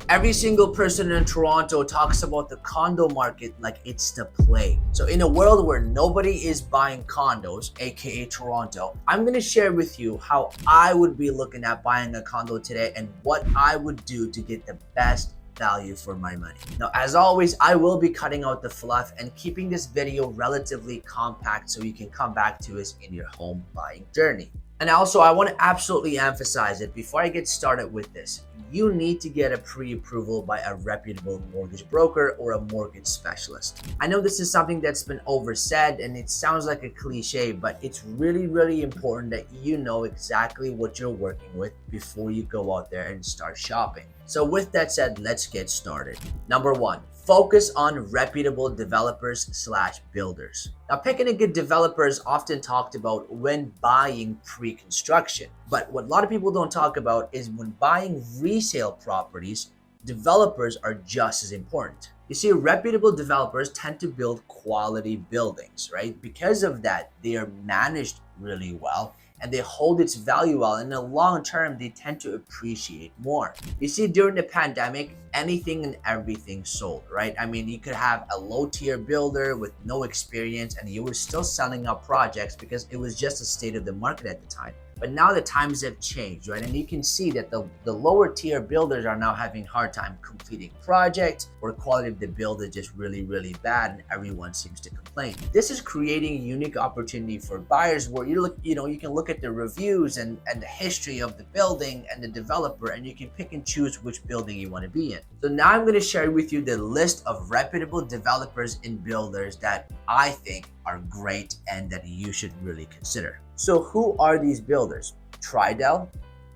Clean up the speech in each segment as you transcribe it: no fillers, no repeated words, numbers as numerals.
Every single person in Toronto talks about the condo market like it's the plague. So in a world where nobody is buying condos, aka Toronto, I'm going to share with you how I would be looking at buying a condo today and what I would do to get the best value for my money. Now, as always, I will be cutting out the fluff and keeping this video relatively compact so you can come back to us in your home buying journey. And also, I want to absolutely emphasize it before I get started with this. You need to get a pre-approval by a reputable mortgage broker or a mortgage specialist. I know this is something that's been oversaid and it sounds like a cliche, but it's really, really important that you know exactly what you're working with before you go out there and start shopping. So with that said, let's get started. Number one, focus on reputable developers/builders. Now, picking a good developer is often talked about when buying pre-construction. But what a lot of people don't talk about is when buying resale properties, developers are just as important. You see, reputable developers tend to build quality buildings, right? Because of that, they are managed really well and they hold its value well. In the long term, they tend to appreciate more. You see, during the pandemic, anything and everything sold, right? I mean, you could have a low tier builder with no experience and you were still selling out projects because it was just the state of the market at the time. But now the times have changed, right? And you can see that the lower tier builders are now having a hard time completing projects, or quality of the build is just really, really bad and everyone seems to complain. This is creating a unique opportunity for buyers where you can look at the reviews and the history of the building and the developer, and you can pick and choose which building you want to be in. So now I'm going to share with you the list of reputable developers and builders that I think are great and that you should really consider. So who are these builders? Tridel,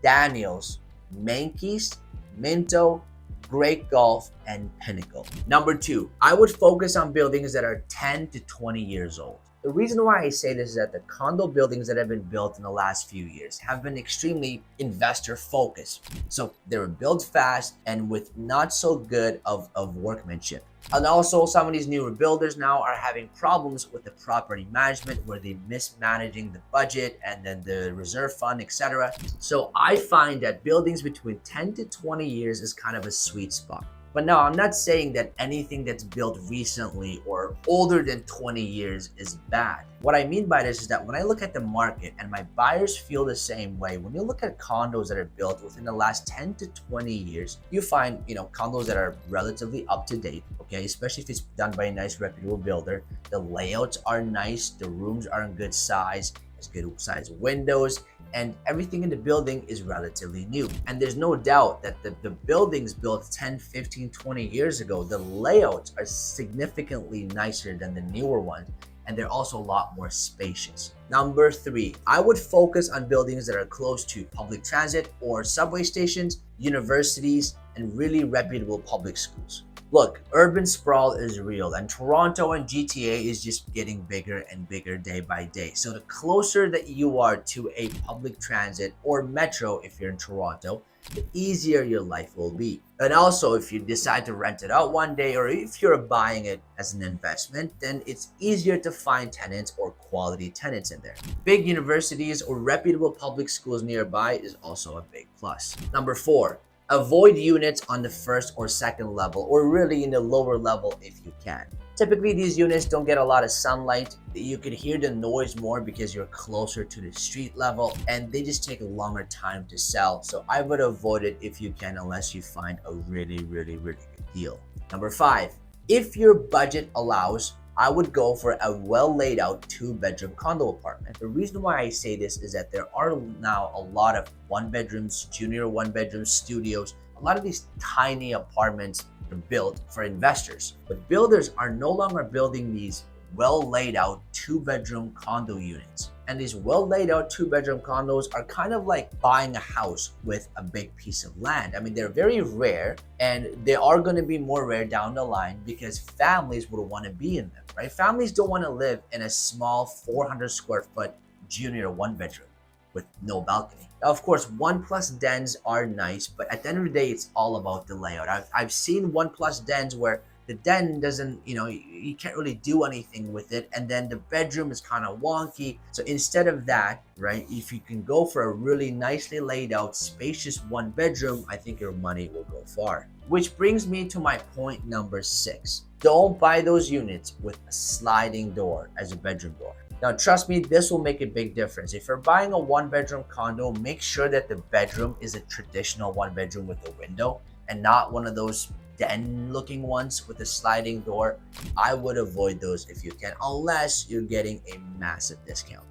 Daniels, Mankey's, Minto, Great Golf, and Pinnacle. Number two, I would focus on buildings that are 10 to 20 years old. The reason why I say this is that the condo buildings that have been built in the last few years have been extremely investor focused. So they were built fast and with not so good of workmanship. And also some of these newer builders now are having problems with the property management where they're mismanaging the budget and then the reserve fund, etc. So I find that buildings between 10 to 20 years is kind of a sweet spot. But no, I'm not saying that anything that's built recently or older than 20 years is bad. What I mean by this is that when I look at the market and my buyers feel the same way, when you look at condos that are built within the last 10 to 20 years, you find, condos that are relatively up to date, okay, especially if it's done by a nice reputable builder. The layouts are nice, the rooms are in good size, it's good size windows, and everything in the building is relatively new. And there's no doubt that the buildings built 10, 15, 20 years ago, the layouts are significantly nicer than the newer ones, and they're also a lot more spacious. Number three, I would focus on buildings that are close to public transit or subway stations, universities, and really reputable public schools. Look, urban sprawl is real and Toronto and GTA is just getting bigger and bigger day by day. So the closer that you are to a public transit or metro if you're in Toronto, the easier your life will be. And also, if you decide to rent it out one day or if you're buying it as an investment, then it's easier to find tenants or quality tenants in there. Big universities or reputable public schools nearby is also a big plus. Number four, avoid units on the first or second level, or really in the lower level if you can. Typically, these units don't get a lot of sunlight. You could hear the noise more because you're closer to the street level, and they just take a longer time to sell. So I would avoid it if you can, unless you find a really, really, really good deal. Number five, if your budget allows, I would go for a well laid out 2-bedroom condo apartment. The reason why I say this is that there are now a lot of 1-bedrooms, junior 1-bedroom studios. A lot of these tiny apartments are built for investors, but builders are no longer building these well laid out 2-bedroom condo units. And these well laid out 2-bedroom condos are kind of like buying a house with a big piece of land. I mean, they're very rare and they are going to be more rare down the line because families would want to be in them, right? Families don't want to live in a small 400 square foot junior 1-bedroom with no balcony. Now, of course, 1+ dens are nice, but at the end of the day, it's all about the layout. I've seen 1+ dens where the den doesn't, you can't really do anything with it. And then the bedroom is kind of wonky. So instead of that, right, if you can go for a really nicely laid out, spacious 1-bedroom, I think your money will go far. Which brings me to my point number 6. Don't buy those units with a sliding door as a bedroom door. Now, trust me, this will make a big difference. If you're buying a one-bedroom condo, make sure that the bedroom is a traditional one-bedroom with a window and not one of those den-looking ones with a sliding door. I would avoid those if you can, unless you're getting a massive discount.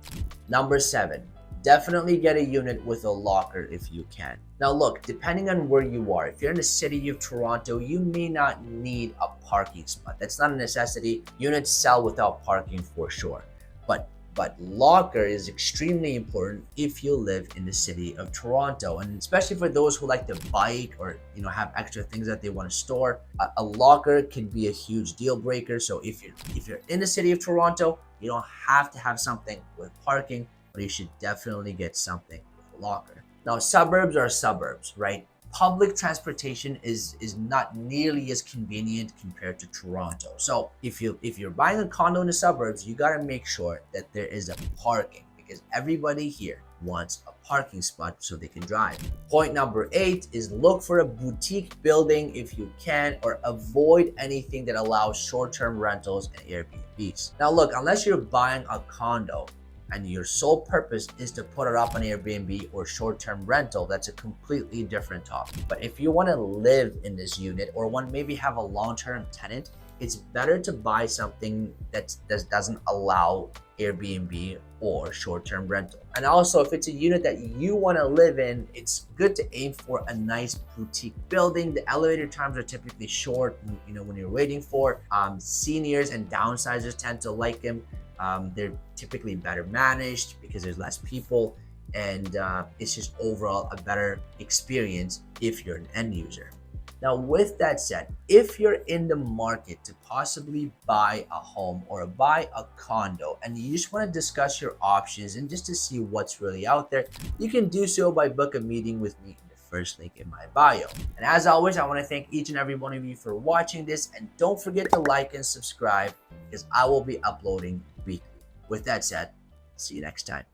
Number 7. Definitely get a unit with a locker if you can. Now look, depending on where you are, if you're in the city of Toronto, you may not need a parking spot. That's not a necessity. Units sell without parking for sure. But locker is extremely important if you live in the city of Toronto, and especially for those who like to bike or have extra things that they want to store. A locker can be a huge deal breaker. So if you're in the city of Toronto, you don't have to have something with parking, but you should definitely get something with a locker. Now, suburbs are suburbs, right? Public transportation is not nearly as convenient compared to Toronto. So if you're buying a condo in the suburbs, you got to make sure that there is a parking, because everybody here wants a parking spot so they can drive. Point number 8 is look for a boutique building if you can, or avoid anything that allows short-term rentals and Airbnbs. Now look, unless you're buying a condo and your sole purpose is to put it up on Airbnb or short-term rental, that's a completely different topic. But if you want to live in this unit or want maybe have a long-term tenant, it's better to buy something that doesn't allow Airbnb or short-term rental. And also, if it's a unit that you want to live in, it's good to aim for a nice boutique building. The elevator times are typically short, when you're waiting for. Seniors and downsizers tend to like them. They're typically better managed because there's less people, and it's just overall a better experience if you're an end user. Now, with that said, if you're in the market to possibly buy a home or buy a condo and you just want to discuss your options and just to see what's really out there, you can do so by book a meeting with me in the first link in my bio. And as always, I want to thank each and every one of you for watching this, and don't forget to like and subscribe because I will be uploading weekly. With that said, see you next time.